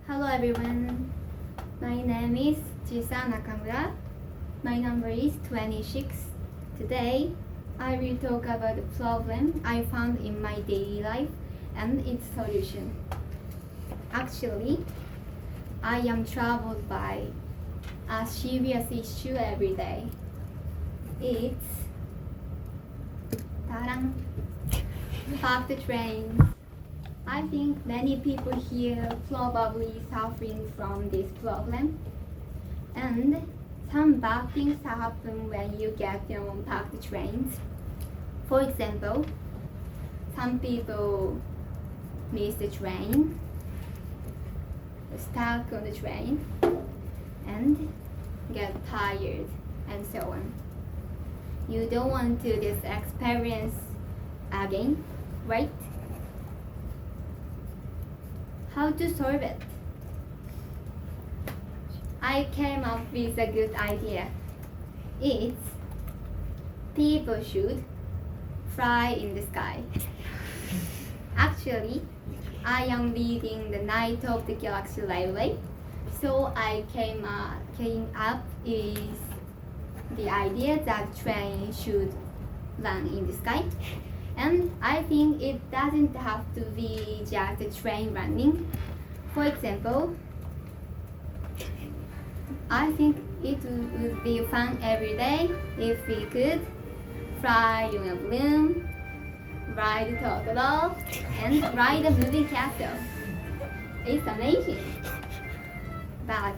Hello everyone, my name is Chisa Nakamura. My number is 26. Today, I will talk about the problem I found in my daily life and its solution. Actually, I am troubled by a serious issue every day. It's packed trains. I think many people here probably suffering from this problem. And some bad things happen when you get on packed trains. For example, some people miss the train, stuck on the train, and get tired, and so on. You don't want to this experience again, right? How to solve it? I came up with a good idea. It's people should fly in the sky. Actually, I am reading The Night of the Galaxy Railway, so I came up with the idea that train should run in the sky. And I think it doesn't have to be just a train running. For example, I think it would be fun every day if we could fly on a balloon, ride a totoro, and ride a moving castle. It's amazing. But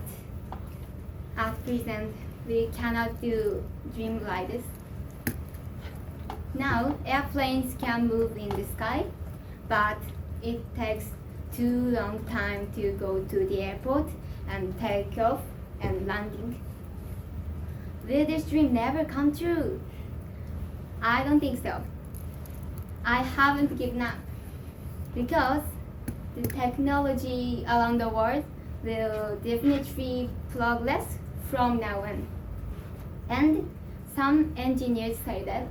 at present, we cannot do dream like this. Now, airplanes can move in the sky, but it takes too long time to go to the airport and take off and landing. Will this dream never come true? I don't think so. I haven't given up because the technology around the world will definitely progress from now on. And some engineers say that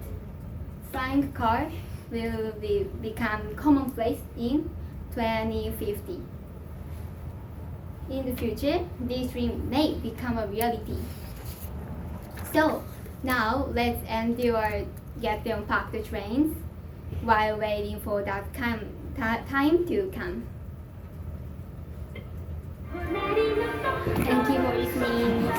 flying car will become commonplace in 2050. In the future, this dream may become a reality. So now let's endure getting on packed trains while waiting for that time to come. Thank you for listening.